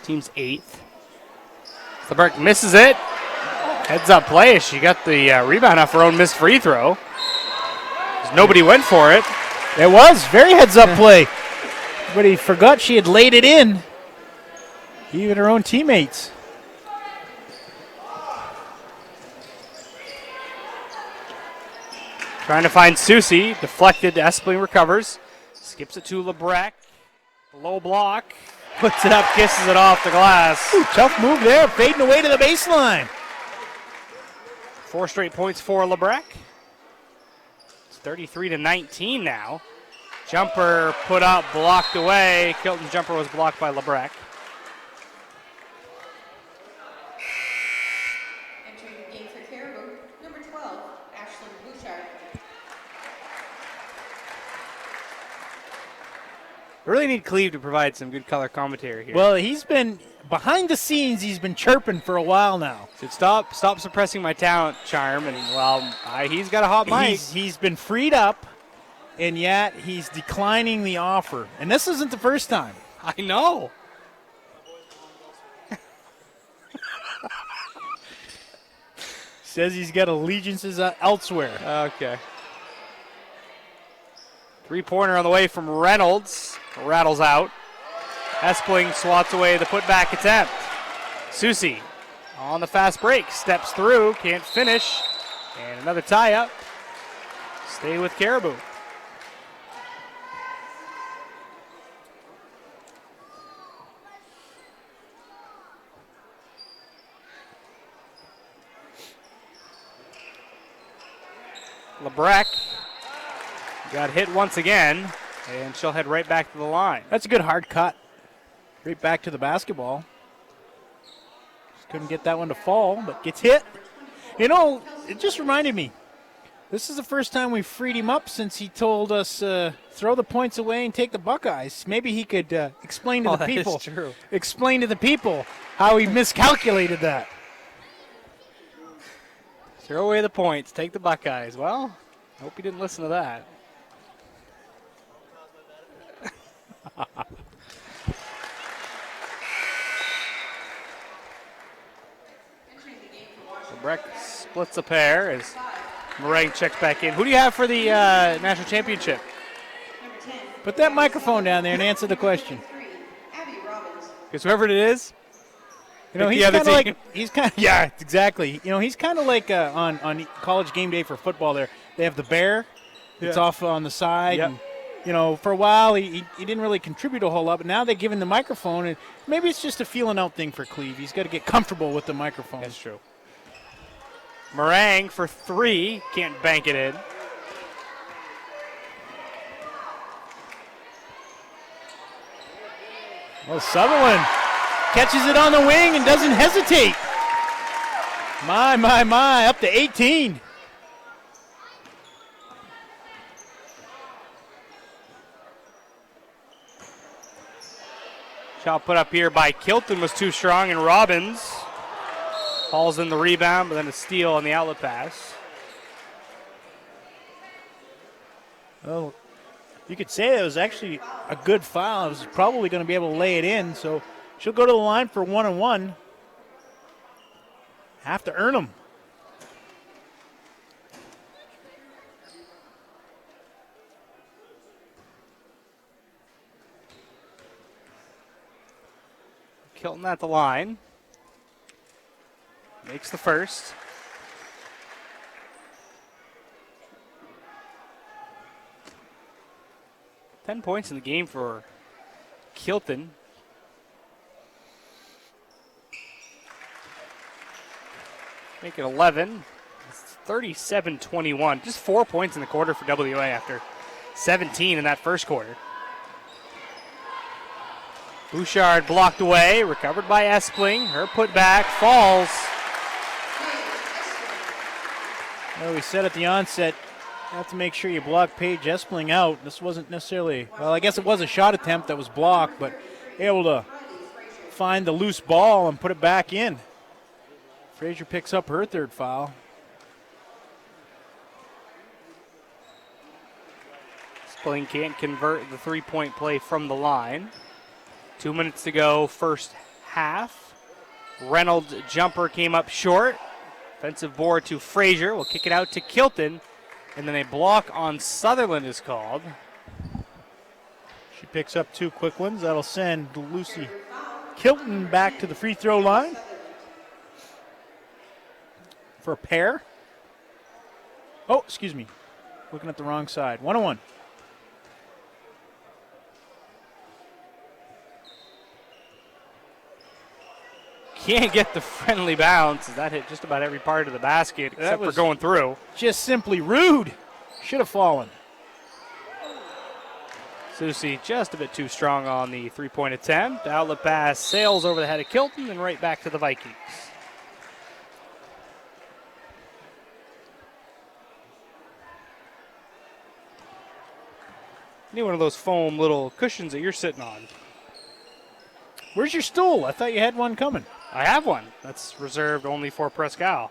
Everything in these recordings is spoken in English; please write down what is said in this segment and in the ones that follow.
Team's 8th. LeBrecht misses it. Heads up play. She got the rebound off her own missed free throw. Nobody went for it. It was very heads up play. But he forgot she had laid it in. Even her own teammates. Trying to find Susie. Deflected. Espling recovers. Skips it to LeBrecht. Low block. Puts it up. Kisses it off the glass. Ooh, tough move there. Fading away to the baseline. 4 straight points for LeBrecht. It's 33-19 now. Jumper put up, blocked away. Kilton's jumper was blocked by LeBrecht. Entering the game for Caribou, number 12, Ashlyn Bouchard. We really need Cleve to provide some good color commentary here. Well, he's been behind the scenes. He's been chirping for a while now. So stop suppressing my talent, Charm, and well, he's got a hot mic. He's been freed up, and yet he's declining the offer. And this isn't the first time. I know. Says he's got allegiances elsewhere. Okay. 3-pointer on the way from Reynolds. Rattles out. Espling swats away the putback attempt. Susie on the fast break. Steps through. Can't finish. And another tie-up. Stay with Caribou. LeBrecht got hit once again, and she'll head right back to the line. That's a good hard cut. Right back to the basketball. Just couldn't get that one to fall, but gets hit. You know, it just reminded me. This is the first time we've freed him up since he told us throw the points away and take the Buckeyes. Maybe he could explain to the people. That is true. Explain to the people how he miscalculated that. Throw away the points, take the Buckeyes. Well, I hope you didn't listen to that. LeBrecht splits a pair as Meringue checks back in. Who do you have for the national championship? Put that microphone down there and answer the question. Because whoever it is, you know, he's kind of like, yeah, exactly. You know, he's kind of like on College Game Day for football there. They have the bear that's off on the side. Yep. And, you know, for a while he didn't really contribute a whole lot, but now they give him the microphone, and maybe it's just a feeling out thing for Cleve. He's got to get comfortable with the microphone. That's true. Meringue for 3, can't bank it in. Well, Sutherland catches it on the wing and doesn't hesitate. My, up to 18. Shot put up here by Kilton was too strong, and Robbins hauls in the rebound, but then a steal on the outlet pass. Well, you could say it was actually a good foul. I was probably going to be able to lay it in, so she'll go to the line for 1-on-1. Have to earn them. Kilton at the line. Makes the first. Ten points in the game for Kilton. Make it 11. It's 37-21. Just 4 points in the quarter for WA after 17 in that first quarter. Bouchard blocked away, recovered by Espling. Her putback falls. Well, we said at the onset, you have to make sure you block Paige Espling out. This wasn't necessarily, well, I guess it was a shot attempt that was blocked, but able to find the loose ball and put it back in. Frazier picks up her third foul. Espling can't convert the three-point play from the line. 2 minutes to go, first half. Reynolds' jumper came up short. Offensive board to Frazier. We'll kick it out to Kilton. And then a block on Sutherland is called. She picks up 2 quick ones. That'll send Lucy Kilton back to the free throw line for a pair. Oh, excuse me. Looking at the wrong side. 1-1. Can't get the friendly bounce. That hit just about every part of the basket except for going through. Just simply rude. Should have fallen. Susie just a bit too strong on the three-point attempt. Outlet pass sails over the head of Kilton and right back to the Vikings. Need one of those foam little cushions that you're sitting on. Where's your stool? I thought you had one coming. I have one. That's reserved only for Prescal.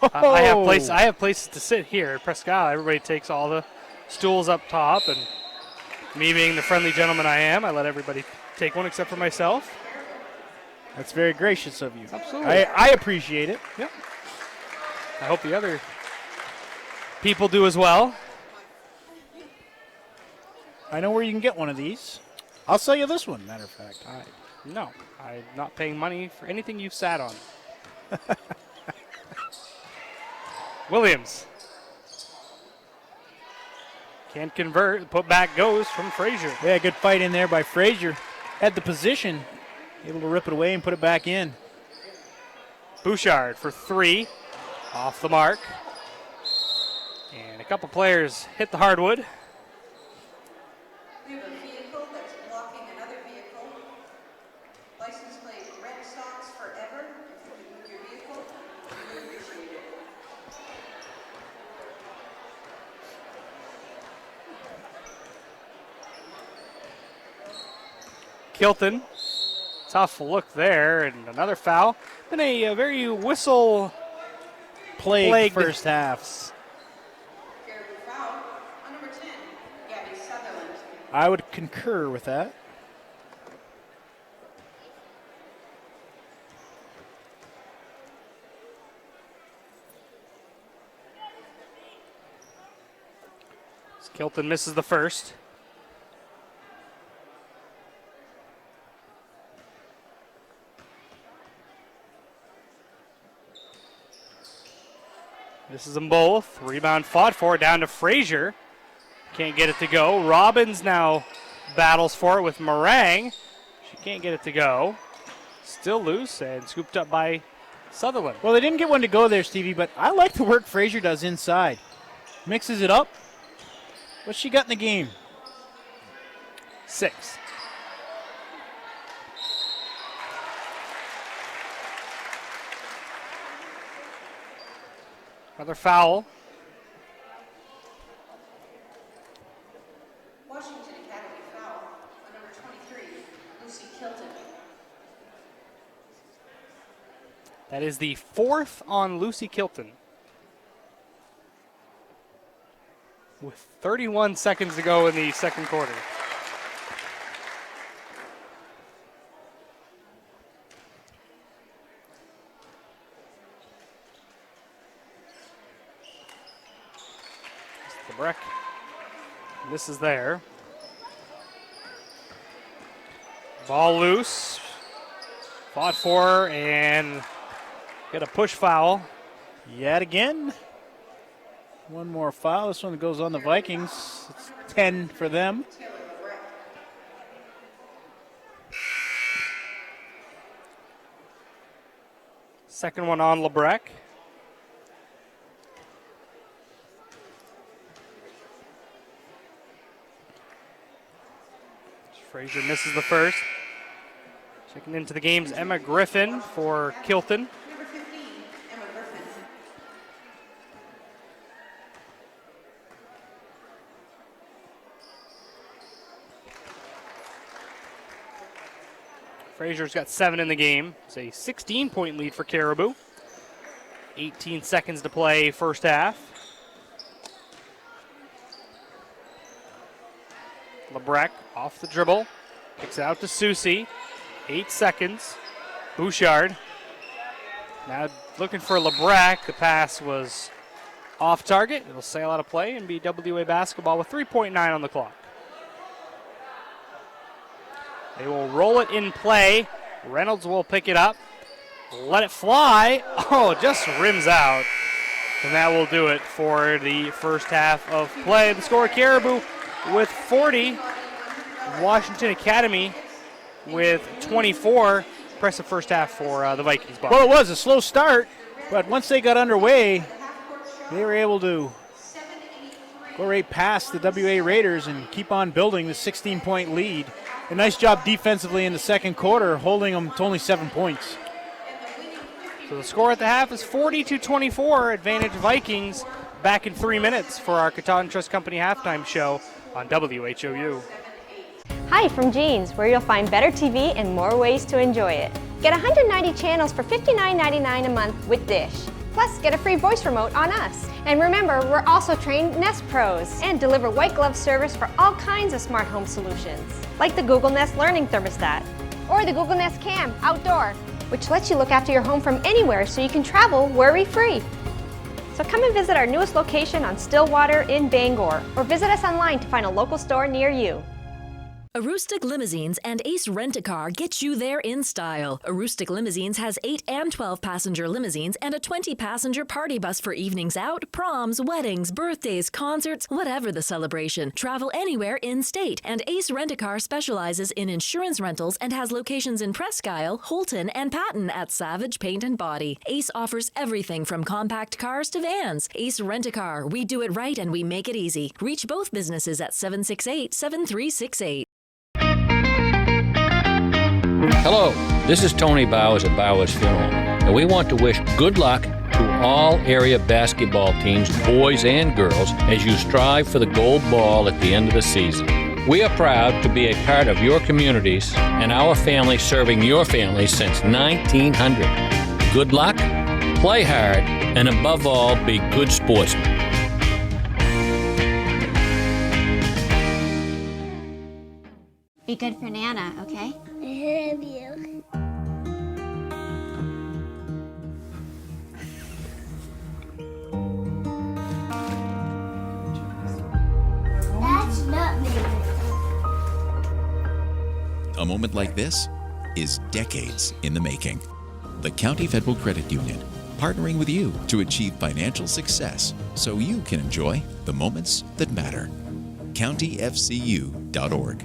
Oh. I have places to sit here at Prescal. Everybody takes all the stools up top, and me being the friendly gentleman I am, I let everybody take one except for myself. That's very gracious of you. Absolutely. I appreciate it. Yep. I hope the other people do as well. I know where you can get one of these. I'll sell you this one, matter of fact. No, I'm not paying money for anything you've sat on. Williams. Can't convert. The putback goes from Frazier. Yeah, good fight in there by Frazier. Had the position, able to rip it away and put it back in. Bouchard for 3. Off the mark. And a couple players hit the hardwood. We have a vehicle that's blocking another vehicle. License plate Red Sox forever. If you could move your vehicle, we would appreciate it. Kilton. Tough look there, and another foul. Been a very whistle Plagued first half. Caribou foul on number 10, Gabby Sutherland. I would concur with that. Kilton misses the first. Misses them both. Rebound fought for, down to Frazier. Can't get it to go. Robbins now battles for it with Meringue. She can't get it to go. Still loose and scooped up by Sutherland. Well, they didn't get one to go there, Stevie, but I like the work Frazier does inside. Mixes it up. What's she got in the game? 6. Another foul. Washington Academy foul on number 23, Lucy Kilton. That is the 4th on Lucy Kilton. With 31 seconds to go in the second quarter. Breck. This is there. Ball loose. Fought for and get a push foul. Yet again. One more foul. This one goes on the Vikings. It's 10 for them. Second one on LeBrecq. Frazier misses the first. Checking into the game's Emma Griffin for Kilton. Number 15, Emma Griffin. Frazier's got 7 in the game. It's a 16-point lead for Caribou. 18 seconds to play first half. LeBrecq off the dribble. Kicks it out to Susie. 8 seconds. Bouchard. Now looking for LeBrac. The pass was off target. It'll sail out of play and be WA basketball with 3.9 on the clock. They will roll it in play. Reynolds will pick it up. Let it fly. Oh, just rims out. And that will do it for the first half of play. The score, Caribou with 40. Washington Academy with 24. Impressive first half for the Vikings. Well, it was a slow start, but once they got underway, they were able to go right past the WA Raiders and keep on building the 16-point lead. A nice job defensively in the second quarter, holding them to only 7 points. So the score at the half is 40-24. Advantage Vikings. Back in 3 minutes for our Katahdin Trust Company halftime show on WHOU. Hi from Jeans, where you'll find better TV and more ways to enjoy it. Get 190 channels for $59.99 a month with Dish. Plus, get a free voice remote on us. And remember, we're also trained Nest Pros and deliver white glove service for all kinds of smart home solutions, like the Google Nest Learning Thermostat or the Google Nest Cam Outdoor, which lets you look after your home from anywhere so you can travel worry-free. So come and visit our newest location on Stillwater in Bangor, or visit us online to find a local store near you. Aroostook Limousines and Ace Rent-A-Car get you there in style. Aroostook Limousines has 8 and 12 passenger limousines and a 20 passenger party bus for evenings out, proms, weddings, birthdays, concerts, whatever the celebration. Travel anywhere in-state. And Ace Rent-A-Car specializes in insurance rentals and has locations in Presque Isle, Holton, and Patton at Savage Paint and Body. Ace offers everything from compact cars to vans. Ace Rent-A-Car. We do it right and we make it easy. Reach both businesses at 768-7368. Hello, this is Tony Bowers at Bowers Funeral, and we want to wish good luck to all area basketball teams, boys and girls, as you strive for the gold ball at the end of the season. We are proud to be a part of your communities and our family serving your family since 1900. Good luck, play hard, and above all, be good sportsmen. Be good for Nana, okay? I love you. That's not me. A moment like this is decades in the making. The County Federal Credit Union, partnering with you to achieve financial success so you can enjoy the moments that matter. CountyFCU.org.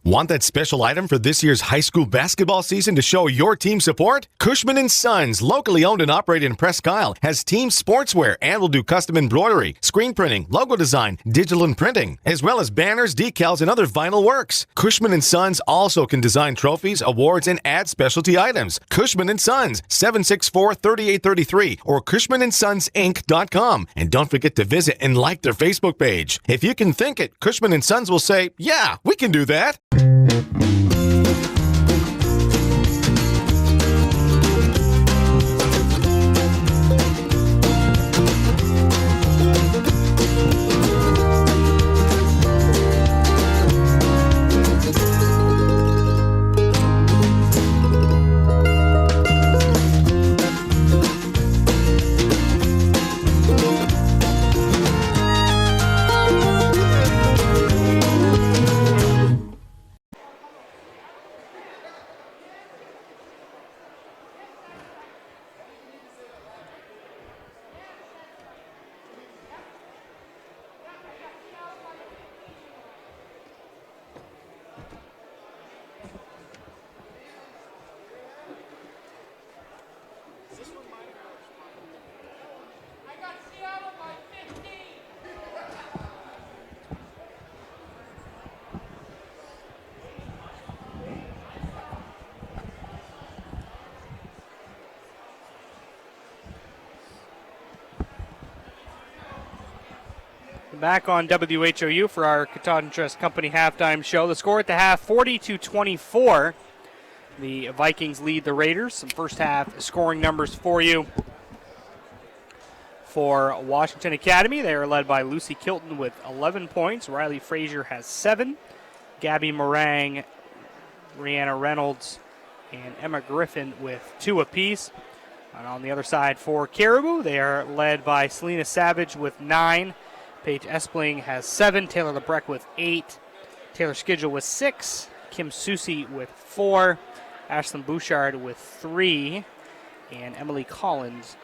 Want that special item for this year's high school basketball season to show your team support? Cushman & Sons, locally owned and operated in Presque Isle, has team sportswear and will do custom embroidery, screen printing, logo design, digital and printing, as well as banners, decals, and other vinyl works. Cushman & Sons also can design trophies, awards, and add specialty items. Cushman & Sons, 764-3833 or CushmanandSonsInc.com. And don't forget to visit and like their Facebook page. If you can think it, Cushman & Sons will say, yeah, we can do that. Back on WHOU for our Katahdin Trust Company halftime show. The score at the half, 40-24. The Vikings lead the Raiders. Some first half scoring numbers for you. For Washington Academy, they are led by Lucy Kilton with 11 points. Riley Frazier has 7. Gabby Morang, Rihanna Reynolds, and Emma Griffin with 2 apiece. And on the other side for Caribou, they are led by Selena Savage with 9. Paige Espling has 7. Taylor Lebrecq with 8. Taylor Skidgel with 6. Kim Susi with 4. Ashlyn Bouchard with 3. And Emily Collins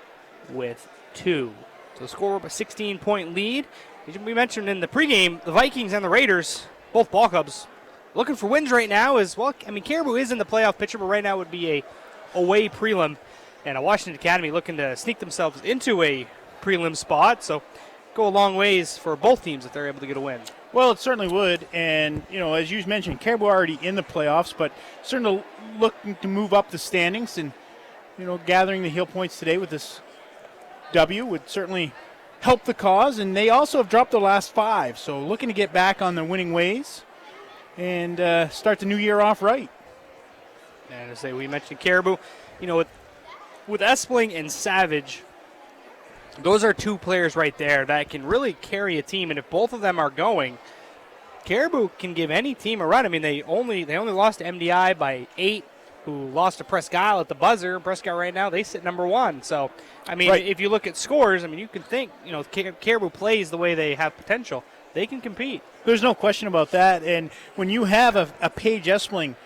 with 2. So score up a 16-point lead. As we mentioned in the pregame, the Vikings and the Raiders, both ball clubs, looking for wins right now. As well, I mean, Caribou is in the playoff picture, but right now would be a away prelim. And a Washington Academy looking to sneak themselves into a prelim spot. So go a long ways for both teams if they're able to get a win. Well, it certainly would. And, you know, as you mentioned, Caribou already in the playoffs, but certainly looking to move up the standings. And, you know, gathering the heel points today with this W would certainly help the cause. And they also have dropped the last 5. So looking to get back on their winning ways and start the new year off right. And as we mentioned, Caribou, you know, with Espling and Savage, those are 2 players right there that can really carry a team. And if both of them are going, Caribou can give any team a run. I mean, they only lost to MDI by 8, who lost to Presque Isle at the buzzer. Presque Isle right now, they sit number 1. So, I mean, if you look at scores, I mean, you can think, you know, Caribou plays the way they have potential. They can compete. There's no question about that. And when you have a Paige Espling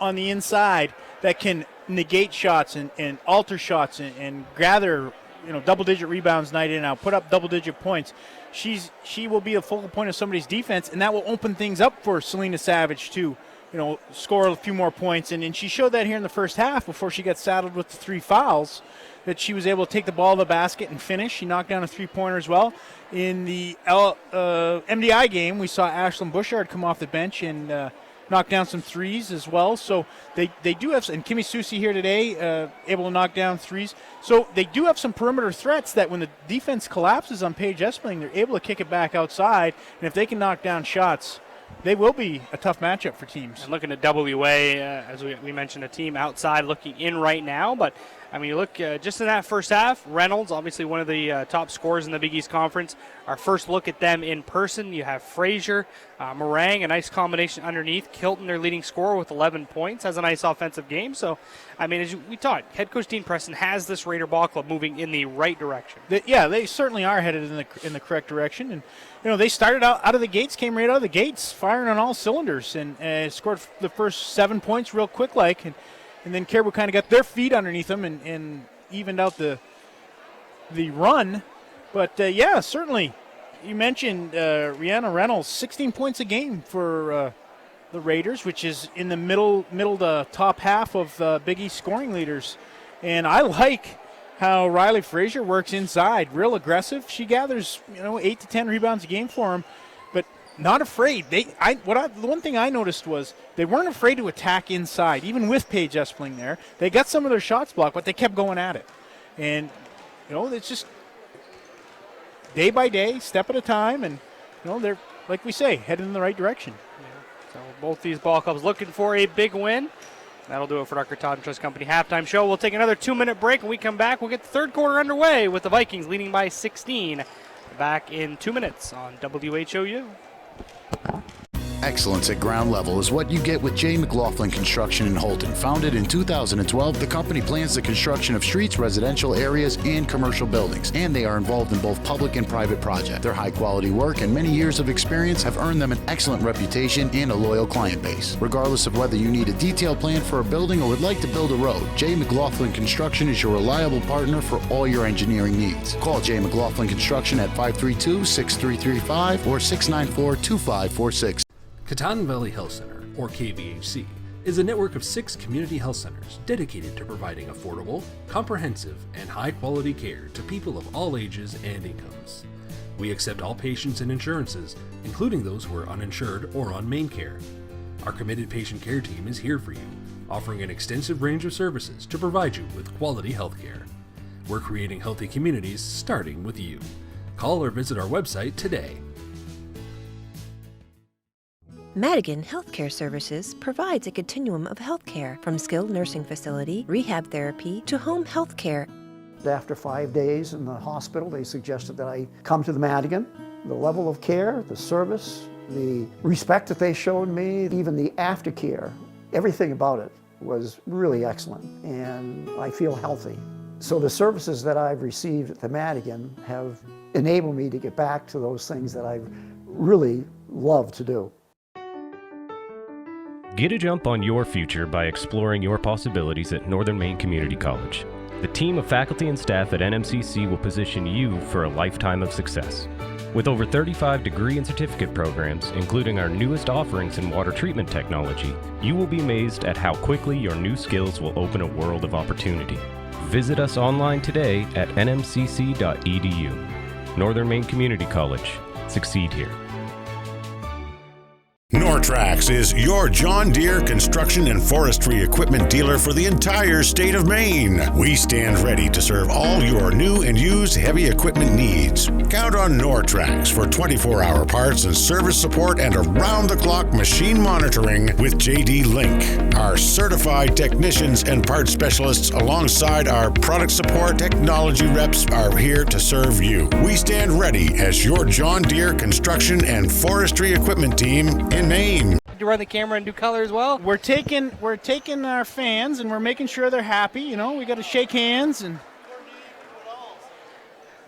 on the inside that can negate shots and alter shots and gather, you know, double-digit rebounds night in and out, put up double-digit points, she will be a focal point of somebody's defense, and that will open things up for Selena Savage to, you know, score a few more points. And she showed that here in the first half before she got saddled with the 3 fouls, that she was able to take the ball to the basket and finish. She knocked down a 3-pointer as well. In the MDI game, we saw Ashlyn Bouchard come off the bench and knock down some threes as well. So they do have, and Kimmy Susi here today, able to knock down threes. So they do have some perimeter threats that when the defense collapses on Paige Espling, they're able to kick it back outside. And if they can knock down shots, they will be a tough matchup for teams. And looking at WA, as we mentioned, a team outside looking in right now. But, I mean, you look just in that first half, Reynolds, obviously one of the top scorers in the Big East Conference. Our first look at them in person, you have Frazier, Morang, a nice combination underneath. Kilton, their leading scorer with 11 points, has a nice offensive game. So, I mean, as we talked, head coach Dean Preston has this Raider ball club moving in the right direction. They certainly are headed in the correct direction. And, you know, they started out of the gates, came right out of the gates, firing on all cylinders, and scored the first 7 points real quick like. And then Caribou kind of got their feet underneath them and evened out the run. But, certainly, you mentioned Rihanna Reynolds, 16 points a game for the Raiders, which is in the middle to top half of Big East scoring leaders. And I like how Riley Frazier works inside, real aggressive. She gathers, 8 to 10 rebounds a game for him, but not afraid. The one thing I noticed was they weren't afraid to attack inside, even with Paige Espling there. They got some of their shots blocked, but they kept going at it. And, it's just day by day, step at a time, and, they're, like we say, headed in the right direction. Yeah. So both these ball clubs looking for a big win. That'll do it for Dr. Todd and Trust Company halftime show. We'll take another 2-minute break. When we come back, we'll get the third quarter underway with the Vikings leading by 16. Back in 2 minutes on WHOU. Excellence at ground level is what you get with J. McLaughlin Construction in Holton. Founded in 2012, the company plans the construction of streets, residential areas, and commercial buildings, and they are involved in both public and private projects. Their high-quality work and many years of experience have earned them an excellent reputation and a loyal client base. Regardless of whether you need a detailed plan for a building or would like to build a road, J. McLaughlin Construction is your reliable partner for all your engineering needs. Call J. McLaughlin Construction at 532-6335 or 694-2546. Katahdin Valley Health Center, or KVHC, is a network of 6 community health centers dedicated to providing affordable, comprehensive, and high-quality care to people of all ages and incomes. We accept all patients and insurances, including those who are uninsured or on main care. Our committed patient care team is here for you, offering an extensive range of services to provide you with quality health care. We're creating healthy communities starting with you. Call or visit our website today. Madigan Healthcare Services provides a continuum of healthcare from skilled nursing facility, rehab therapy, to home healthcare. After 5 days in the hospital, they suggested that I come to the Madigan. The level of care, the service, the respect that they showed me, even the aftercare, everything about it was really excellent, and I feel healthy. So the services that I've received at the Madigan have enabled me to get back to those things that I've really loved to do. Get a jump on your future by exploring your possibilities at Northern Maine Community College. The team of faculty and staff at NMCC will position you for a lifetime of success. With over 35 degree and certificate programs, including our newest offerings in water treatment technology, you will be amazed at how quickly your new skills will open a world of opportunity. Visit us online today at nmcc.edu. Northern Maine Community College. Succeed here. Nortrax is your John Deere construction and forestry equipment dealer for the entire state of Maine. We stand ready to serve all your new and used heavy equipment needs. Count on Nortrax for 24-hour parts and service support and around-the-clock machine monitoring with JD Link. Our certified technicians and parts specialists alongside our product support technology reps are here to serve you. We stand ready as your John Deere construction and forestry equipment team in Maine. To run the camera and do color as well? We're taking our fans and we're making sure they're happy. You know, we got to shake hands and.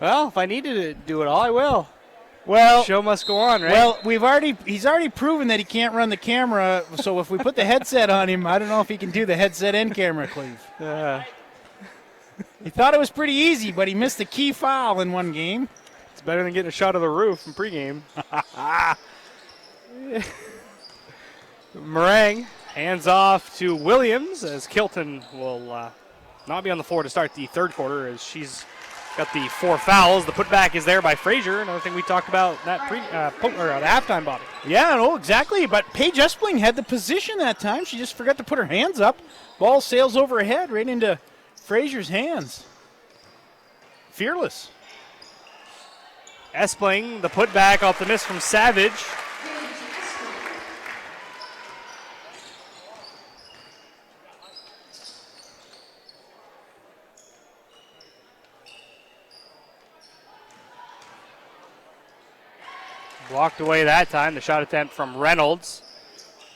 Well, if I needed to do it all, I will. Well, show must go on, right? Well, he's already proven that he can't run the camera. So if we put the headset on him, I don't know if he can do the headset and camera, Cleve. He thought it was pretty easy, but he missed the key foul in one game. It's better than getting a shot of the roof in pregame. Meringue hands off to Williams as Kilton will not be on the floor to start the third quarter as she's got the 4 fouls. The putback is there by Frazier. Another thing we talked about that the halftime, Bobby. Yeah, no, exactly. But Paige Espling had the position that time. She just forgot to put her hands up. Ball sails overhead right into Frazier's hands. Fearless. Espling, the putback off the miss from Savage. Blocked away that time. The shot attempt from Reynolds.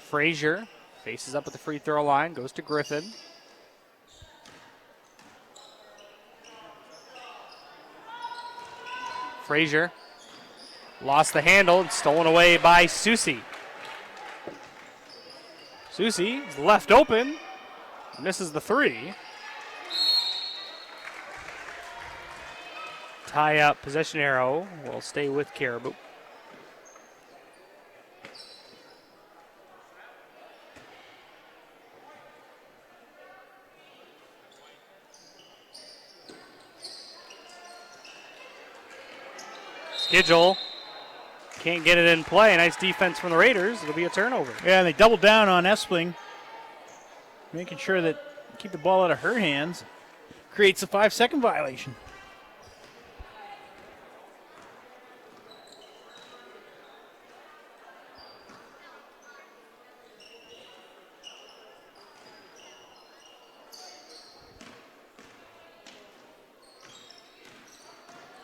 Frazier faces up at the free throw line, goes to Griffin. Frazier lost the handle and stolen away by Susie. Susie is left open, misses the 3. Tie up possession arrow will stay with Caribou. Skidgel can't get it in play. Nice defense from the Raiders. It'll be a turnover. Yeah, and they doubled down on Espling, making sure that keep the ball out of her hands. Creates a 5-second violation.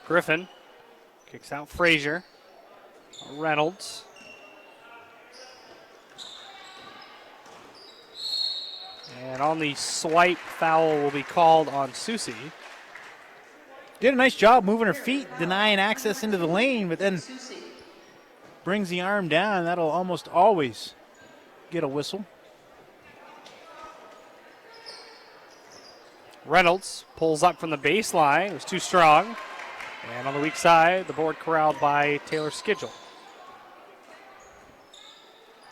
Griffin kicks out Frazier. Reynolds. And on the swipe, foul will be called on Susie. Did a nice job moving her feet, denying access into the lane, but then brings the arm down. That'll almost always get a whistle. Reynolds pulls up from the baseline. It was too strong. And on the weak side, the board corralled by Taylor Skidgel.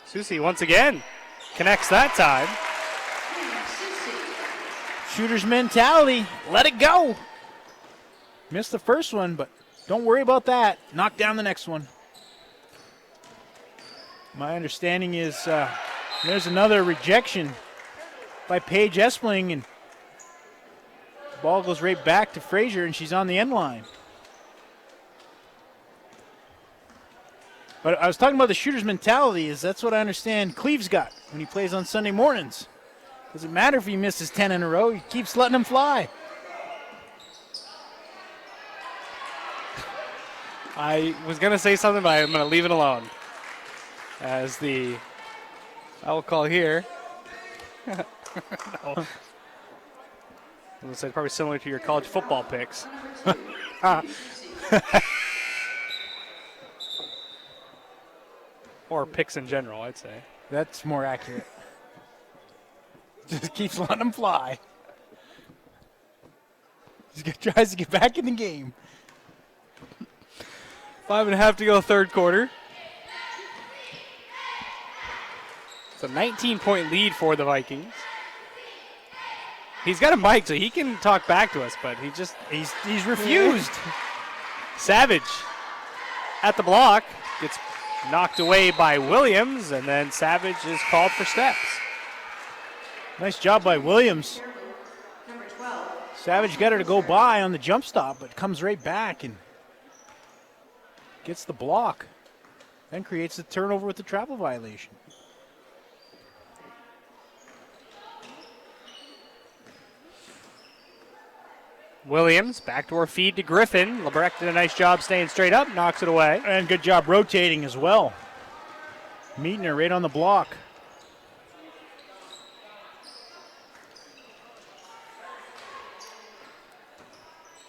Susie once again connects that time. Shooter's mentality. Let it go. Missed the first one, but don't worry about that. Knock down the next one. My understanding is there's another rejection by Paige Espling, and the ball goes right back to Frazier, and she's on the end line. But I was talking about the shooter's mentality. That's what I understand Cleve's got when he plays on Sunday mornings. Doesn't matter if he misses 10 in a row. He keeps letting them fly. I was going to say something, but I'm going to leave it alone. As I will call here. No. I was gonna say, probably similar to your college football picks. Or picks in general, I'd say. That's more accurate. Just keeps letting them fly. Just tries to get back in the game. 5.5 to go, third quarter. It's a 19-point lead for the Vikings. He's got a mic, so he can talk back to us, but he's refused. Savage at the block gets knocked away by Williams, and then Savage is called for steps. Nice job by Williams. Savage got her to go by on the jump stop, but comes right back and gets the block. Then creates the turnover with the travel violation. Williams, backdoor feed to Griffin. Lebrecht did a nice job staying straight up, knocks it away. And good job rotating as well. Meeting her right on the block.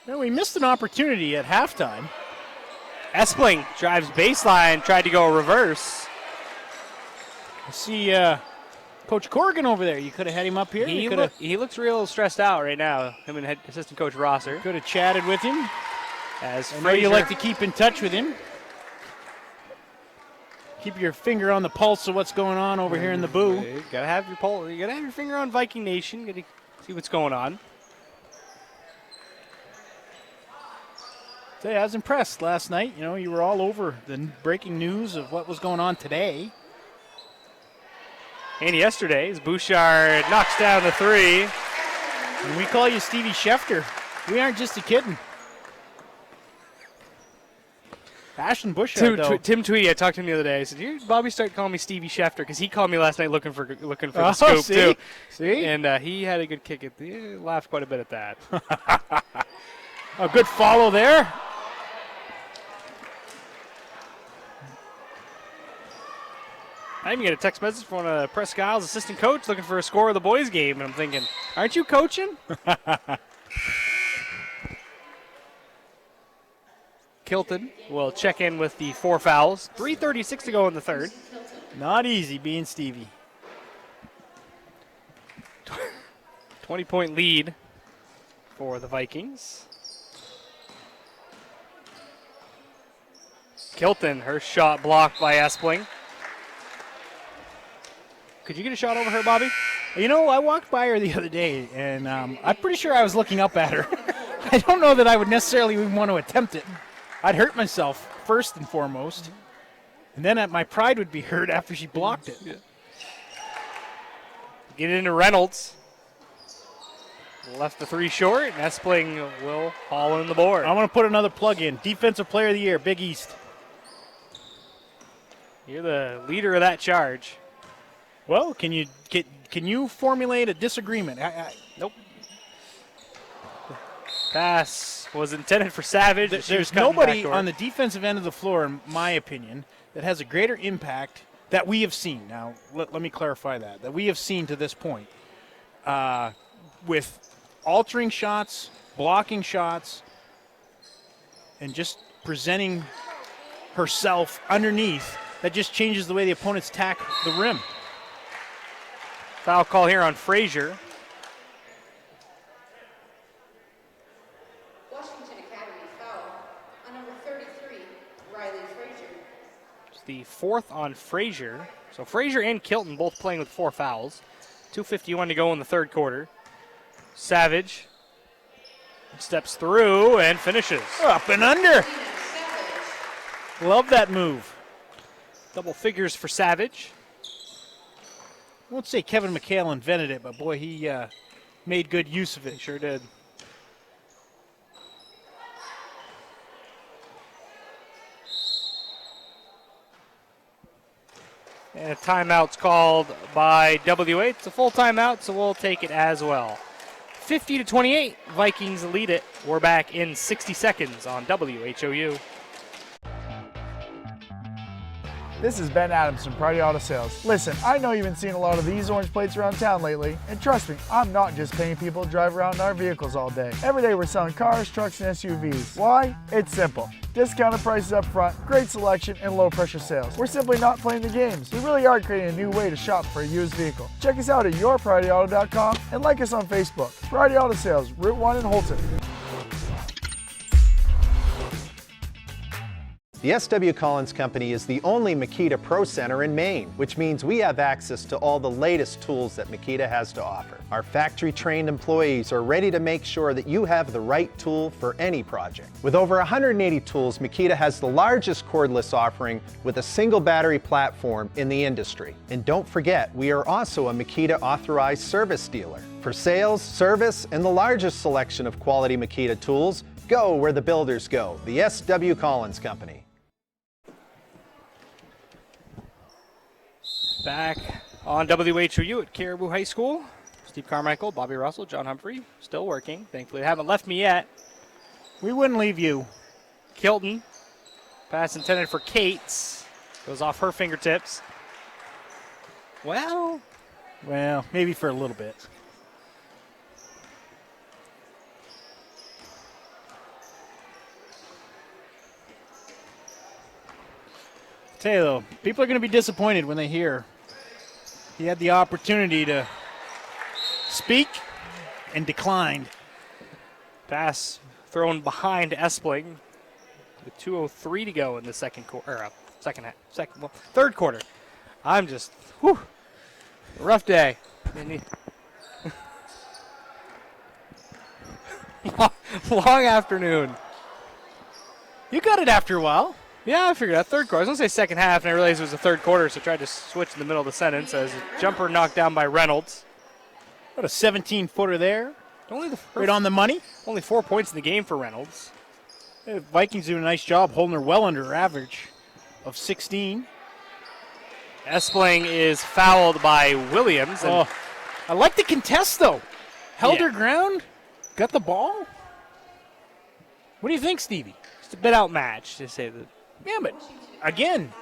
Now we missed an opportunity at halftime. Espling drives baseline, tried to go reverse. I see Coach Corrigan over there. You could have had him up here. He looks real stressed out right now, him and assistant coach Rosser. Could have chatted with him. As I know you like to keep in touch with him. Keep your finger on the pulse of what's going on over here in the boo. You gotta have your pulse. You gotta have your finger on Viking Nation. Gotta see what's going on. I was impressed last night. You know, you were all over the breaking news of what was going on today. And yesterday, as Bouchard knocks down the three. And we call you Stevie Schefter. We aren't just a kidding. Ashton Bouchard, though. Tim Tweedy, I talked to him the other day. I said, "You, Bobby, start calling me Stevie Schefter," because he called me last night looking for the scoop too. See, and he had a good kick at the. Laughed quite a bit at that. A good follow there. I even get a text message from Presque Isles assistant coach looking for a score of the boys' game, and I'm thinking, aren't you coaching? Kilton will check in with the 4 fouls. 3:36 to go in the third. Not easy being Stevie. 20-point lead for the Vikings. Kilton, her shot blocked by Espling. Could you get a shot over her, Bobby? You know, I walked by her the other day, and I'm pretty sure I was looking up at her. I don't know that I would necessarily even want to attempt it. I'd hurt myself first and foremost, and then my pride would be hurt after she blocked it. Yeah. Get it into Reynolds. Left the three short, and Espling will haul in the board. I want to put another plug in. Defensive Player of the Year, Big East. You're the leader of that charge. Well, can you formulate a disagreement? Nope. Pass was intended for Savage. There's nobody on the defensive end of the floor, in my opinion, that has a greater impact that we have seen. Now, let me clarify that we have seen to this point. With altering shots, blocking shots, and just presenting herself underneath, that just changes the way the opponents attack the rim. Foul call here on Frazier. Washington Academy foul on number 33, Riley Frazier. It's the fourth on Frazier. So Frazier and Kilton both playing with 4 fouls. 2:51 to go in the third quarter. Savage steps through and finishes. Up and under. Love that move. Double figures for Savage. I won't say Kevin McHale invented it, but boy, he made good use of it. He sure did. And a timeout's called by WA. It's a full timeout, so we'll take it as well. 50-28, Vikings lead it. We're back in 60 seconds on WHOU. This is Ben Adams from Priority Auto Sales. Listen, I know you've been seeing a lot of these orange plates around town lately, and trust me, I'm not just paying people to drive around in our vehicles all day. Every day we're selling cars, trucks, and SUVs. Why? It's simple. Discounted prices up front, great selection, and low pressure sales. We're simply not playing the games. We really are creating a new way to shop for a used vehicle. Check us out at yourpriorityauto.com and like us on Facebook. Priority Auto Sales, Route 1 in Holton. The S.W. Collins Company is the only Makita Pro Center in Maine, which means we have access to all the latest tools that Makita has to offer. Our factory-trained employees are ready to make sure that you have the right tool for any project. With over 180 tools, Makita has the largest cordless offering with a single battery platform in the industry. And don't forget, we are also a Makita authorized service dealer. For sales, service, and the largest selection of quality Makita tools, go where the builders go, the S.W. Collins Company. Back on WHOU at Caribou High School. Steve Carmichael, Bobby Russell, John Humphrey, still working. Thankfully, they haven't left me yet. We wouldn't leave you. Kilton, pass intended for Cates. Goes off her fingertips. Well, maybe for a little bit. I'll tell you though, people are going to be disappointed when they hear he had the opportunity to speak and declined. Pass thrown behind Espling with 2:03 to go in the second quarter, third quarter. I'm just, rough day. Long afternoon. You got it after a while. Yeah, I figured out third quarter. I was going to say second half, and I realized it was the third quarter, so I tried to switch in the middle of the sentence as a jumper knocked down by Reynolds. What a 17-footer there. Right on the money. Only 4 points in the game for Reynolds. The Vikings doing a nice job holding her well under her average of 16. Espling is fouled by Williams. And I like the contest, though. Held her ground, got the ball. What do you think, Stevie? Just a bit outmatched, to say that. Yeah, but again,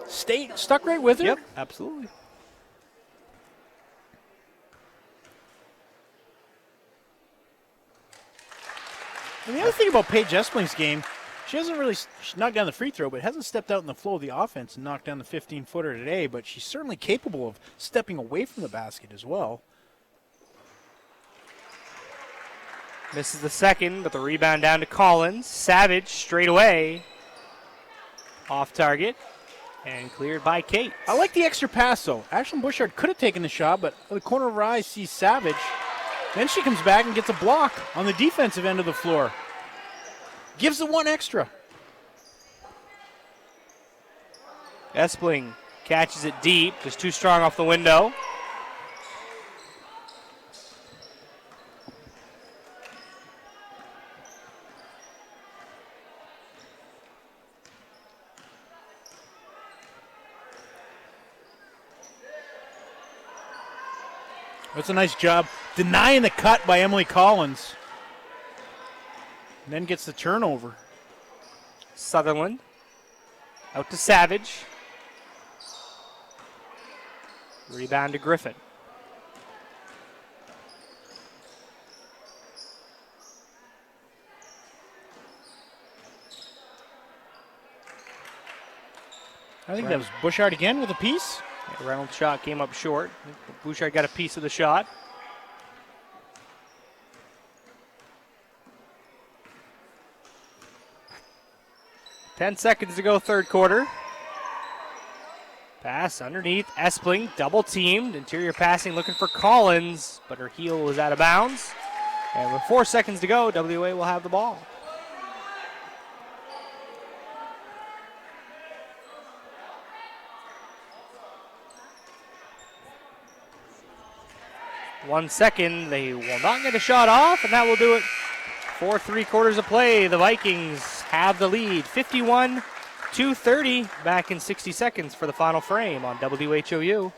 stuck right with her. Yep, absolutely. And the other thing about Paige Espling's game, she hasn't really knocked down the free throw, but hasn't stepped out in the flow of the offense and knocked down the 15-footer today, but she's certainly capable of stepping away from the basket as well. Misses the second, but the rebound down to Collins. Savage straight away. Off target and cleared by Kate. I like the extra pass, though. Ashlyn Bushard could have taken the shot, but at the corner of her eye sees Savage. Then she comes back and gets a block on the defensive end of the floor. Gives the one extra. Espling catches it deep, just too strong off the window. That's a nice job denying the cut by Emily Collins. And then gets the turnover. Sutherland out to Savage. Rebound to Griffin. I think that was Bushard again with a piece. Yeah, Reynolds' shot came up short. Bouchard got a piece of the shot. Ten seconds to go, third quarter. Pass underneath. Espling double teamed. Interior passing looking for Collins, but her heel was out of bounds. And with 4 seconds to go, WA will have the ball. One second, they will not get a shot off, and that will do it for 3 quarters of play. The Vikings have the lead, 51-30, back in 60 seconds for the final frame on WHOU.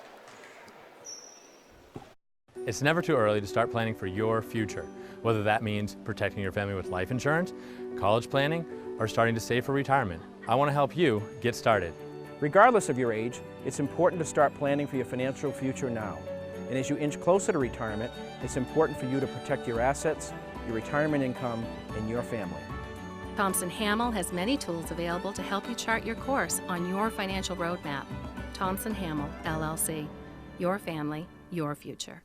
It's never too early to start planning for your future, whether that means protecting your family with life insurance, college planning, or starting to save for retirement. I want to help you get started. Regardless of your age, it's important to start planning for your financial future now. And as you inch closer to retirement, it's important for you to protect your assets, your retirement income, and your family. Thompson Hamel has many tools available to help you chart your course on your financial roadmap. Thompson Hamel, LLC. Your family, your future.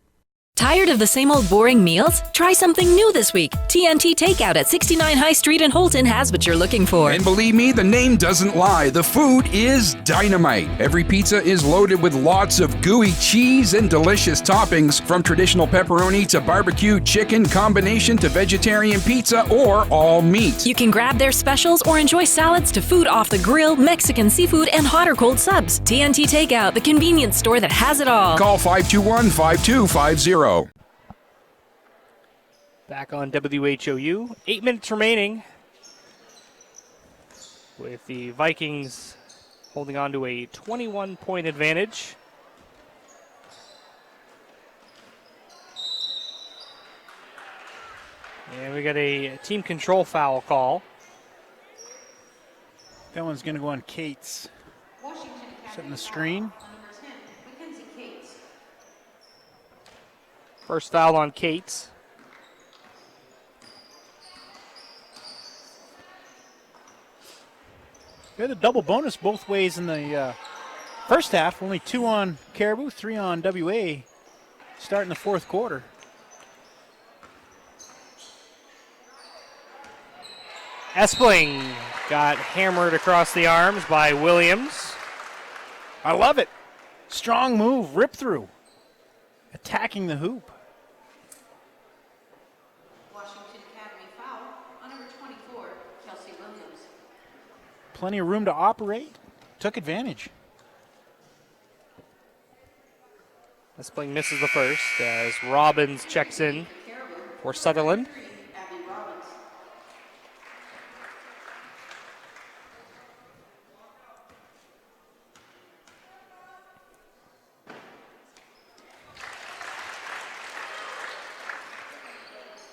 Tired of the same old boring meals? Try something new this week. TNT Takeout at 69 High Street in Holton has what you're looking for. And believe me, the name doesn't lie. The food is dynamite. Every pizza is loaded with lots of gooey cheese and delicious toppings, from traditional pepperoni to barbecue chicken, combination to vegetarian pizza or all meat. You can grab their specials or enjoy salads to food off the grill, Mexican seafood, and hot or cold subs. TNT Takeout, the convenience store that has it all. Call 521-5250. Back on WHOU. 8 minutes remaining, with the Vikings holding on to a 21-point advantage. And we got a team control foul call. That one's going to go on Cates. Setting the screen. First foul on Cates. We had a double bonus both ways in the first half. Only 2 on Caribou, 3 on WA. Starting the fourth quarter. Espling got hammered across the arms by Williams. I love it. Strong move, rip through. Attacking the hoop. Washington Academy foul on number 24, Kelsey Williams. Plenty of room to operate. Took advantage. Espling misses the first as Robbins checks in for Sutherland.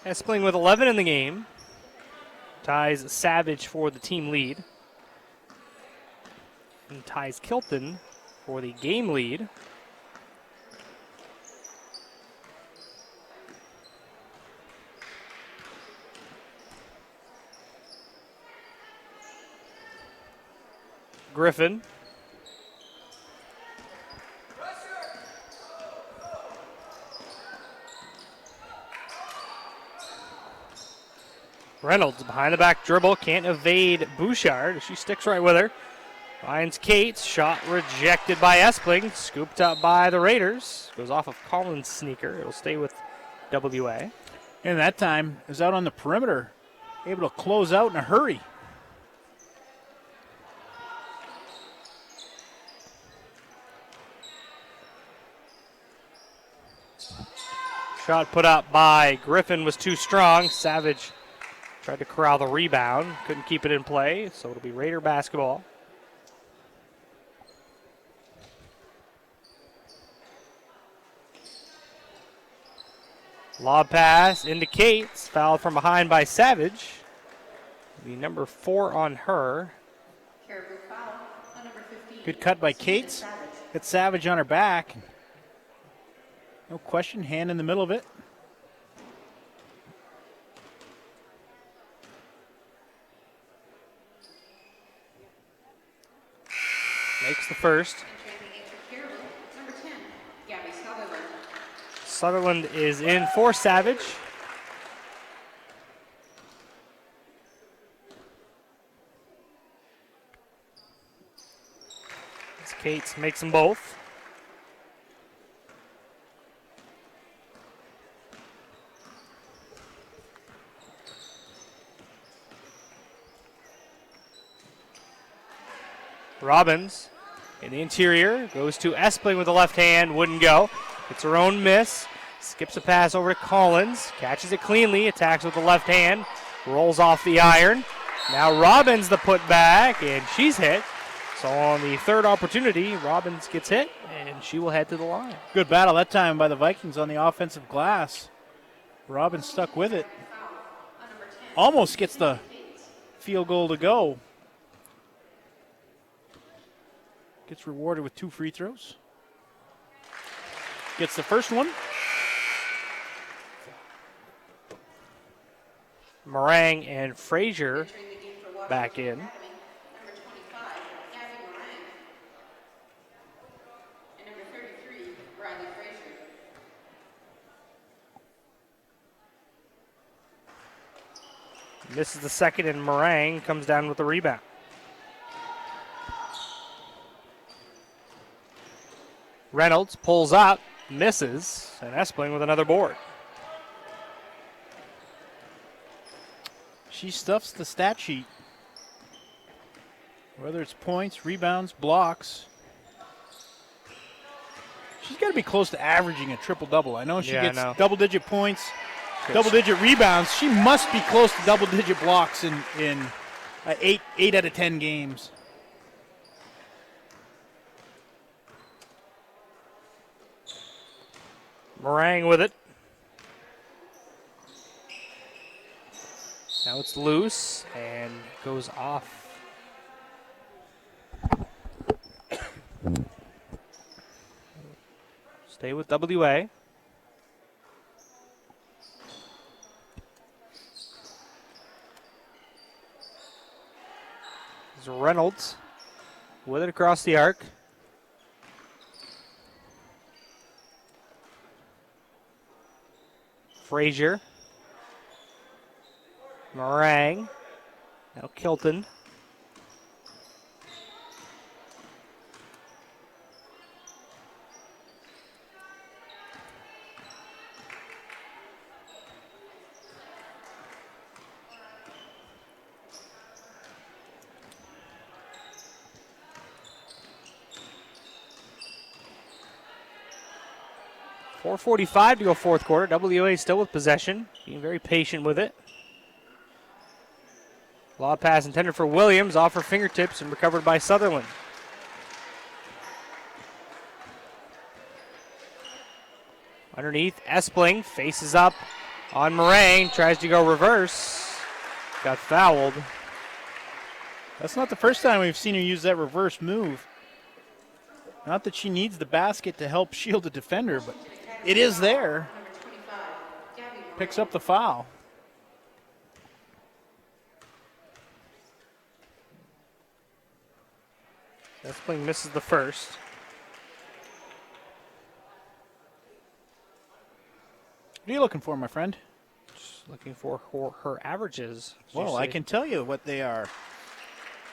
Espling with 11 in the game. Ties Savage for the team lead. And ties Kilton for the game lead. Griffin. Reynolds behind the back dribble, can't evade Bouchard. She sticks right with her. Finds Cates, shot rejected by Espling, scooped up by the Raiders. Goes off of Collins' sneaker. It'll stay with WA. And that time is out on the perimeter, able to close out in a hurry. Shot put up by Griffin was too strong. Savage tried to corral the rebound, couldn't keep it in play, so it'll be Raider basketball. Lob pass into Cates, fouled from behind by Savage. It'll be number 4 on her. Caribou foul on number 15. Good cut by Cates. Got Savage on her back. No question, hand in the middle of it. Makes the first. Number 10, Gabby Sutherland. Sutherland is in for Savage. As Cates makes them both. Robbins in the interior, goes to Espling with the left hand, wouldn't go. It's her own miss, skips a pass over to Collins, catches it cleanly, attacks with the left hand, rolls off the iron. Now Robbins the putback, and she's hit. So on the third opportunity, Robbins gets hit, and she will head to the line. Good battle that time by the Vikings on the offensive glass. Robbins stuck with it. Almost gets the field goal to go. gets rewarded with 2 free throws. Gets the first one. Meringue and Frazier back in. Number 25, Gabby Moran. And number 33, Riley Frazier. Misses the second, and Meringue comes down with the rebound. Reynolds pulls up, misses, and Espling with another board. She stuffs the stat sheet. Whether it's points, rebounds, blocks. She's got to be close to averaging a triple-double. I know she gets double-digit points, double-digit rebounds. She must be close to double-digit blocks in 8 out of 10 games. Meringue with it. Now it's loose and goes off. Stay with WA. There's Reynolds with it across the arc. Frazier. Meringue. Now Kilton. .445 to go fourth quarter. WA still with possession, being very patient with it. Lob pass intended for Williams, off her fingertips and recovered by Sutherland. Underneath, Espling faces up on Meringue, tries to go reverse. Got fouled. That's not the first time we've seen her use that reverse move. Not that she needs the basket to help shield the defender, but it is there. Picks up the foul. Espling misses the first. What are you looking for, my friend? Just looking for her averages. Well, I can tell you what they are.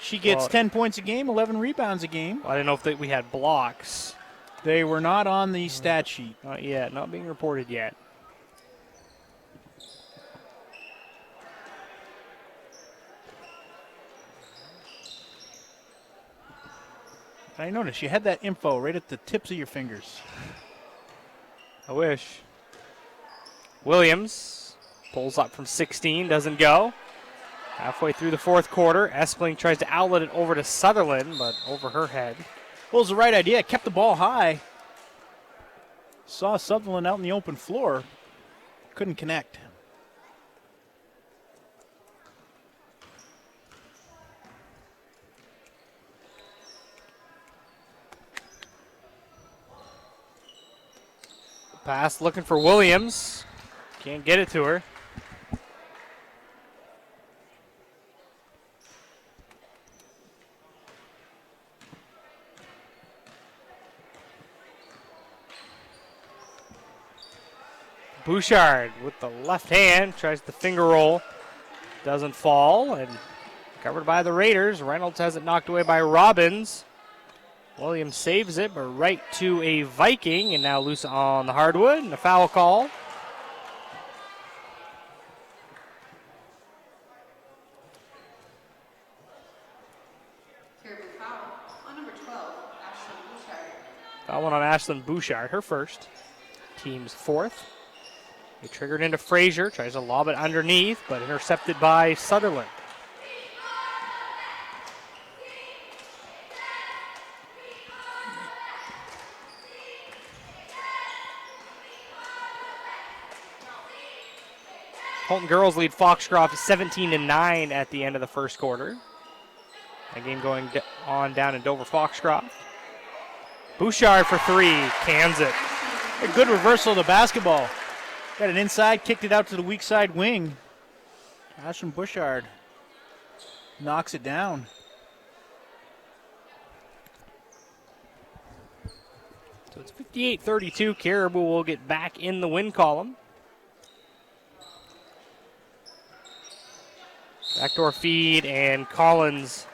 She gets 10 points a game, 11 rebounds a game. Well, I didn't know if we had blocks. They were not on the stat sheet. Not yet, not being reported yet. I noticed you had that info right at the tips of your fingers. I wish. Williams pulls up from 16, doesn't go. Halfway through the fourth quarter, Espling tries to outlet it over to Sutherland, but over her head. Well, it was the right idea. Kept the ball high. Saw Sutherland out in the open floor. Couldn't connect. Pass looking for Williams. Can't get it to her. Bouchard with the left hand tries the finger roll. Doesn't fall and covered by the Raiders. Reynolds has it knocked away by Robbins. Williams saves it, but right to a Viking, and now loose on the hardwood, and a foul call. Caribou foul on number 12, Ashlyn Bouchard. Foul one on Ashlyn Bouchard, her first. Team's fourth. He triggered into Frazier, tries to lob it underneath, but intercepted by Sutherland. Holton girls lead Foxcroft 17-9 at the end of the first quarter. That game going on down in Dover Foxcroft. Bouchard for three, cans it. A good reversal of the basketball. Got it inside, kicked it out to the weak side wing. Ashton Bouchard knocks it down. So it's 58-32. Caribou will get back in the win column. Backdoor feed, and Collins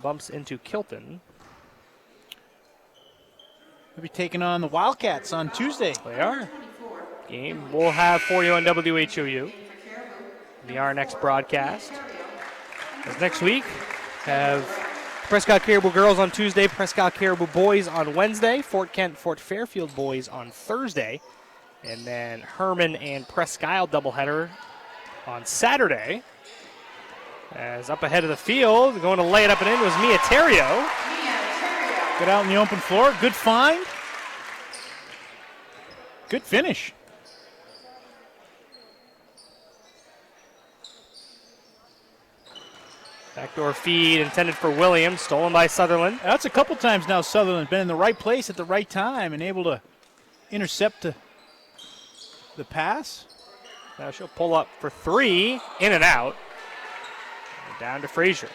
bumps into Kilton. We'll be taking on the Wildcats on Tuesday. They are. Game we'll have for you on WHOU. Be our next broadcast. As next week, have Prescott Caribou girls on Tuesday, Prescott Caribou boys on Wednesday, Fort Kent, Fort Fairfield boys on Thursday, and then Herman and Presque Isle doubleheader on Saturday. As up ahead of the field, going to lay it up and in was Mia Terrio. Good out in the open floor. Good find. Good finish. Backdoor feed intended for Williams, stolen by Sutherland. That's a couple times now Sutherland's been in the right place at the right time and able to intercept the pass. Now she'll pull up for three, in and out. And down to Frazier.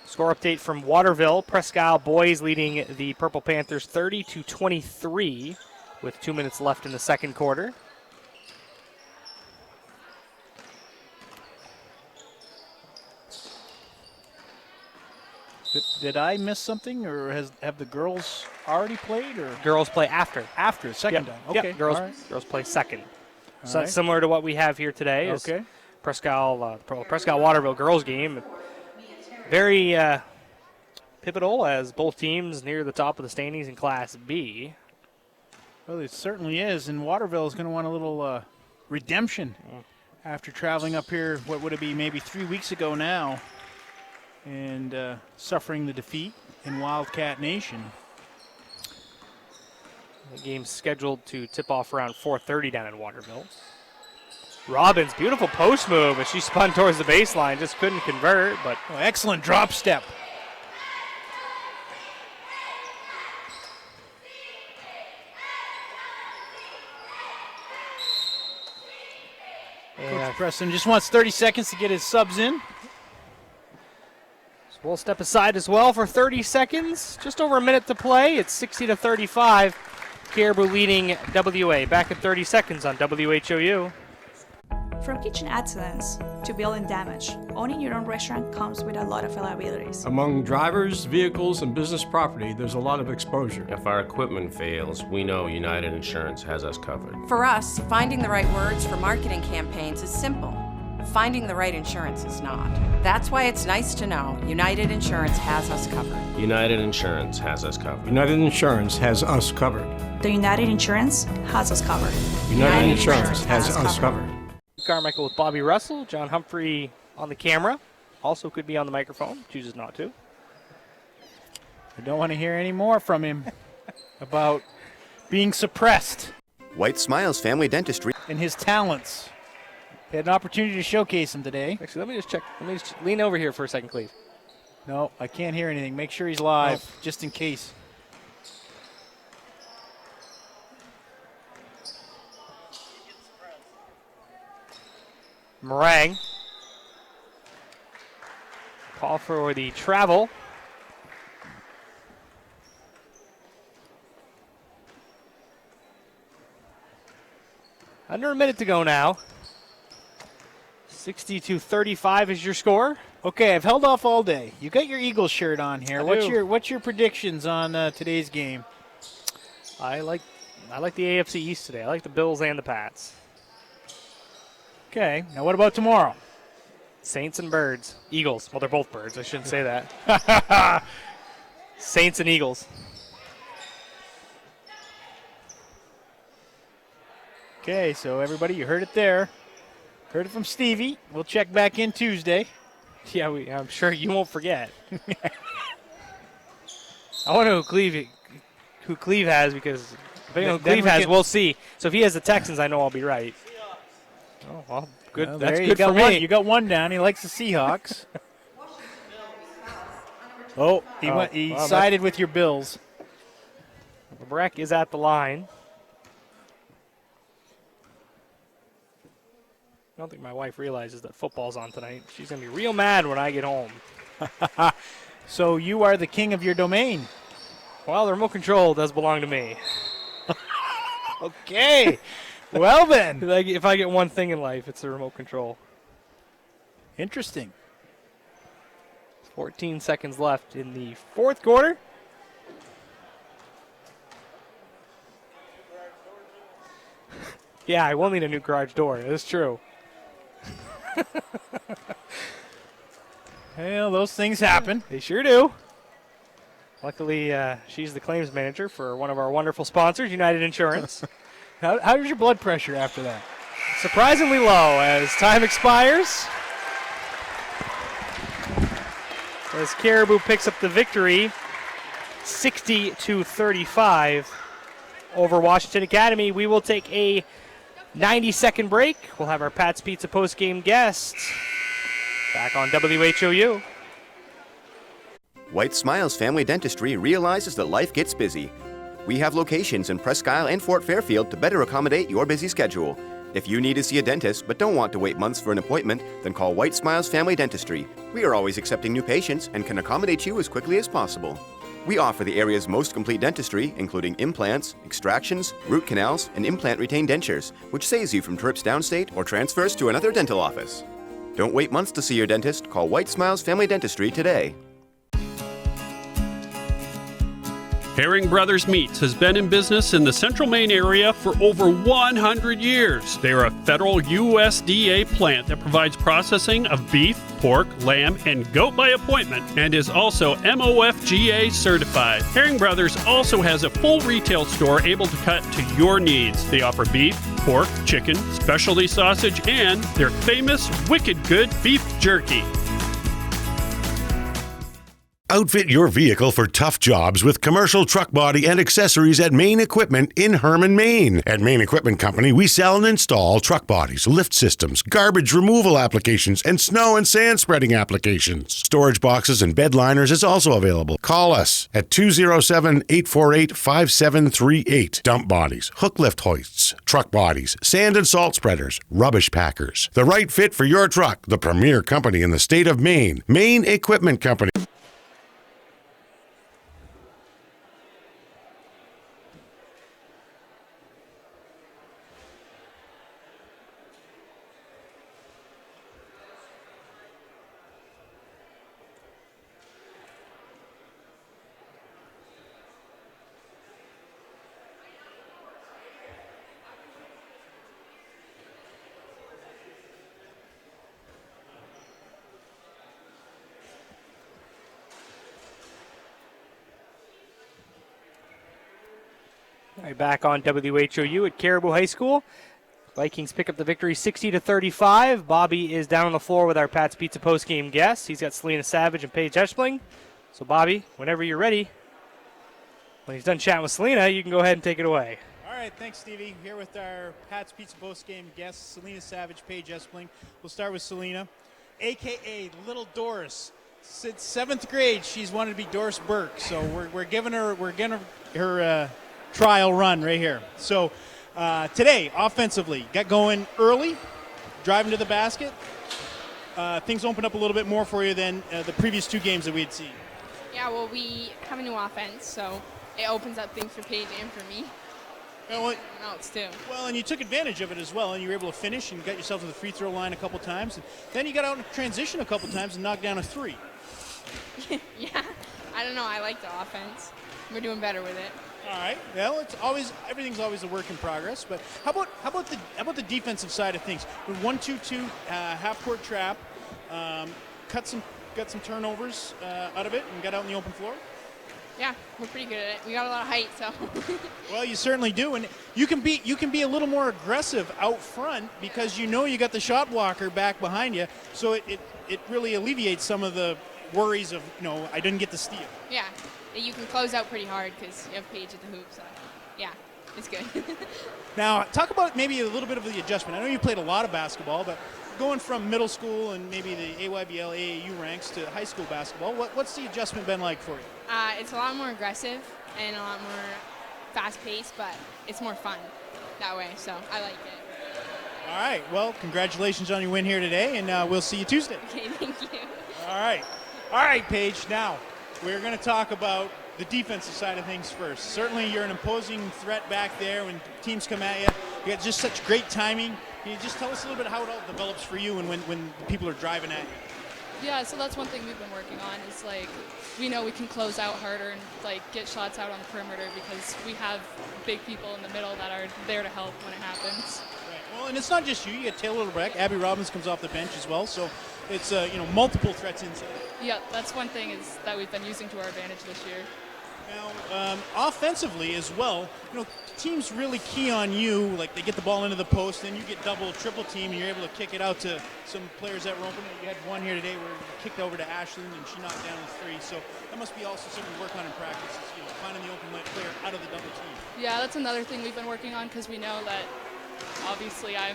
Score update from Waterville. Presque Isle boys leading the Purple Panthers 30-23 with 2 minutes left in the second quarter. Did I miss something, or have the girls already played? Or girls play after. After, second time. Okay. Yep. Girls play second. So that's similar to what we have here today. Okay. Presque Isle Waterville girls game. Very pivotal as both teams near the top of the standings in Class B. Well, it certainly is, and Waterville is going to want a little redemption after traveling up here, what would it be, maybe 3 weeks ago now, and suffering the defeat in Wildcat Nation. The game's scheduled to tip off around 4:30 down in Waterville. Robbins, beautiful post move as she spun towards the baseline, just couldn't convert, but excellent drop step. Coach Preston just wants 30 seconds to get his subs in. So we'll step aside as well for 30 seconds. Just over a minute to play. It's 60-35. Caribou leading WA. Back in 30 seconds on WHOU. From kitchen excellence to building damage, owning your own restaurant comes with a lot of liabilities. Among drivers, vehicles, and business property, there's a lot of exposure. If our equipment fails, we know United Insurance has us covered. For us, finding the right words for marketing campaigns is simple. Finding the right insurance is not. That's why it's nice to know United Insurance has us covered. United Insurance has us covered. United Insurance has us covered. The United Insurance has us covered. United Insurance has us covered. Carmichael with Bobby Russell. John Humphrey on the camera. Also could be on the microphone. Chooses not to. I don't want to hear any more from him about being suppressed. White Smiles Family Dentistry. And his talents. He had an opportunity to showcase him today. Actually, let me just check. Let me just lean over here for a second, please. No, I can't hear anything. Make sure he's live, just in case. Meringue. Call for the travel. Under a minute to go now. 60-35 is your score. Okay, I've held off all day. You got your Eagles shirt on here. I What's your predictions on today's game? I like the AFC East today. I like the Bills and the Pats. Okay, now what about tomorrow? Saints and Birds. Eagles. Well, they're both birds. I shouldn't say that. Saints and Eagles. Okay, so everybody, you heard it there. Heard it from Stevie. We'll check back in Tuesday. Yeah, I'm sure you won't forget. I wonder who Cleve has, because depending on who Cleve has, we'll see. So if he has the Texans, I know I'll be right. Oh, well, good. Well, that's good for me. You got one down. He likes the Seahawks. Oh, he sided with your Bills. Breck is at the line. I don't think my wife realizes that football's on tonight. She's going to be real mad when I get home. So you are the king of your domain. Well, the remote control does belong to me. Okay. Well, then. If I get one thing in life, it's the remote control. Interesting. 14 seconds left in the fourth quarter. Yeah, I will need a new garage door. That's true. Well, those things happen. They sure do. Luckily, she's the claims manager for one of our wonderful sponsors, United Insurance. How's your blood pressure after that? Surprisingly low as time expires. As Caribou picks up the victory, 60-35 over Washington Academy. We will take a 90-second break. We'll have our Pat's Pizza post-game guests back on WHOU. White Smiles Family Dentistry realizes that life gets busy. We have locations in Presque Isle and Fort Fairfield to better accommodate your busy schedule. If you need to see a dentist but don't want to wait months for an appointment, then call White Smiles Family Dentistry. We are always accepting new patients and can accommodate you as quickly as possible. We offer the area's most complete dentistry, including implants, extractions, root canals, and implant-retained dentures, which saves you from trips downstate or transfers to another dental office. Don't wait months to see your dentist. Call White Smiles Family Dentistry today. Herring Brothers Meats has been in business in the Central Maine area for over 100 years. They are a federal USDA plant that provides processing of beef, pork, lamb, and goat by appointment and is also MOFGA certified. Herring Brothers also has a full retail store able to cut to your needs. They offer beef, pork, chicken, specialty sausage, and their famous Wicked Good beef jerky. Outfit your vehicle for tough jobs with commercial truck body and accessories at Main Equipment in Herman, Maine. At Main Equipment Company, we sell and install truck bodies, lift systems, garbage removal applications, and snow and sand spreading applications. Storage boxes and bed liners is also available. Call us at 207-848-5738. Dump bodies, hook lift hoists, truck bodies, sand and salt spreaders, rubbish packers. The right fit for your truck. The premier company in the state of Maine. Main Equipment Company. Right, back on WHOU at Caribou High School. Vikings pick up the victory 60-35. Bobby is down on the floor with our Pat's Pizza postgame guests. He's got Selena Savage and Paige Eschling. So, Bobby, whenever you're ready, when he's done chatting with Selena, you can go ahead and take it away. All right, thanks, Stevie. Here with our Pat's Pizza postgame guests, Selena Savage, Paige Espling. We'll start with Selena, a.k.a. Little Doris. Since 7th grade, she's wanted to be Doris Burke, so we're giving her trial run right here. So today, offensively, got going early, driving to the basket. Things opened up a little bit more for you than the previous two games that we had seen. Yeah, well, we have a new offense, so it opens up things for Paige and for me. Well, else too. Well, and you took advantage of it as well, and you were able to finish and got yourself to the free throw line a couple times. And then you got out in transition a couple times and knocked down a three. Yeah, I don't know. I like the offense. We're doing better with it. All right. Well, everything's always a work in progress. But how about the defensive side of things? With 1-2-2 half-court trap, got some turnovers out of it and got out in the open floor. Yeah, we're pretty good at it. We got a lot of height, so. Well, you certainly do, and you can be a little more aggressive out front because you know you got the shot blocker back behind you, so it really alleviates some of the worries of I didn't get the steal. Yeah, you can close out pretty hard because you have Paige at the hoop, so yeah, it's good. Now, talk about maybe a little bit of the adjustment. I know you played a lot of basketball, but going from middle school and maybe the AYBL AAU ranks to high school basketball, what's the adjustment been like for you? It's a lot more aggressive and a lot more fast-paced, but it's more fun that way, so I like it. All right. Well, congratulations on your win here today, and we'll see you Tuesday. Okay, thank you. All right, Paige. Now, we're going to talk about the defensive side of things first. Certainly, you're an imposing threat back there when teams come at you. You got just such great timing. Can you just tell us a little bit how it all develops for you and when people are driving at you? Yeah, so that's one thing we've been working on is like we know we can close out harder and like get shots out on the perimeter because we have big people in the middle that are there to help when it happens. Right. Well, and it's not just you. You get Taylor LeBrecq. Abby Robbins comes off the bench as well. So it's multiple threats inside. Yeah, that's one thing is that we've been using to our advantage this year. Now, offensively as well, teams really key on you. Like they get the ball into the post, then you get double, triple team, and you're able to kick it out to some players that were open. You had one here today where you kicked over to Ashland and she knocked down the three. So that must be also something you work on in practice, is, finding the open player out of the double team. Yeah, that's another thing we've been working on because we know that obviously I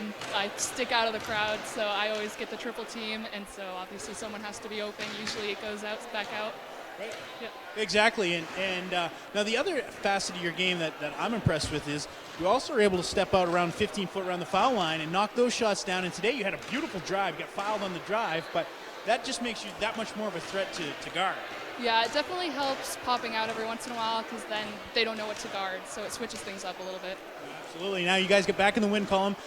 stick out of the crowd, so I always get the triple team, and so obviously someone has to be open. Usually it goes out, back out. Right. Yep. Exactly, and now the other facet of your game that I'm impressed with is you also are able to step out around 15 foot around the foul line and knock those shots down. And today you had a beautiful drive, you got fouled on the drive, but that just makes you that much more of a threat to guard. Yeah, it definitely helps popping out every once in a while because then they don't know what to guard, so it switches things up a little bit. Absolutely. Now you guys get back in the win column.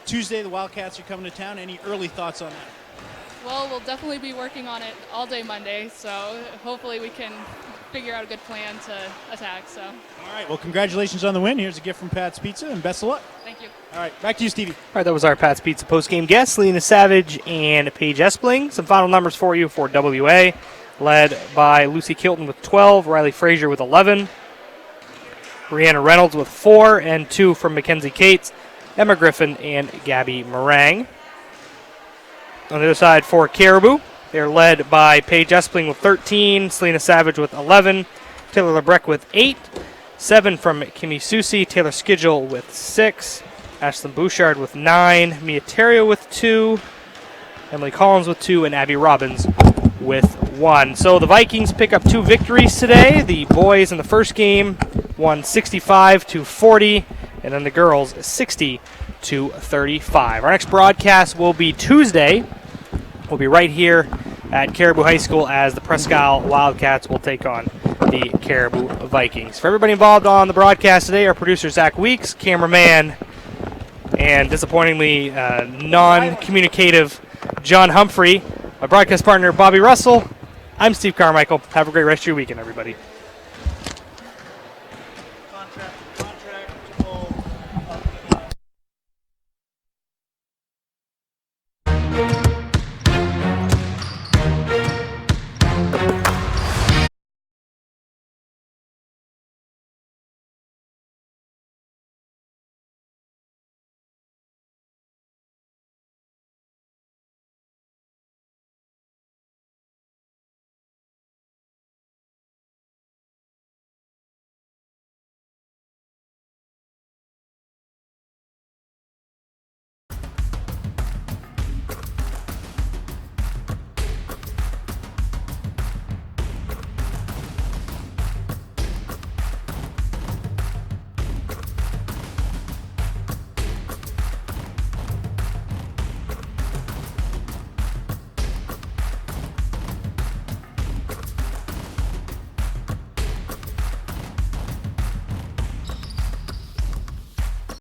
Tuesday the Wildcats are coming to town. Any early thoughts on that? Well, we'll definitely be working on it all day Monday, so hopefully we can figure out a good plan to attack. So. All right, well, congratulations on the win. Here's a gift from Pat's Pizza, and best of luck. Thank you. All right, back to you, Stevie. All right, that was our Pat's Pizza postgame guests, Lena Savage and Paige Espling. Some final numbers for you for WA, led by Lucy Kilton with 12, Riley Frazier with 11, Brianna Reynolds with 4, and 2 from Mackenzie Cates, Emma Griffin, and Gabby Meringue. On the other side for Caribou, they're led by Paige Espling with 13, Selena Savage with 11, Taylor LeBrecq with 8, 7 from Kimmy Susi, Taylor Skidgel with 6, Ashlyn Bouchard with 9, Mia Terrio with 2, Emily Collins with 2, and Abby Robbins with 1. So the Vikings pick up 2 victories today. The boys in the first game won 65-40, and then the girls 60-35. Our next broadcast will be Tuesday. We'll be right here at Caribou High School as the Presque Isle Wildcats will take on the Caribou Vikings. For everybody involved on the broadcast today, our producer Zach Weeks, cameraman, and disappointingly non-communicative John Humphrey, my broadcast partner Bobby Russell. I'm Steve Carmichael. Have a great rest of your weekend, everybody.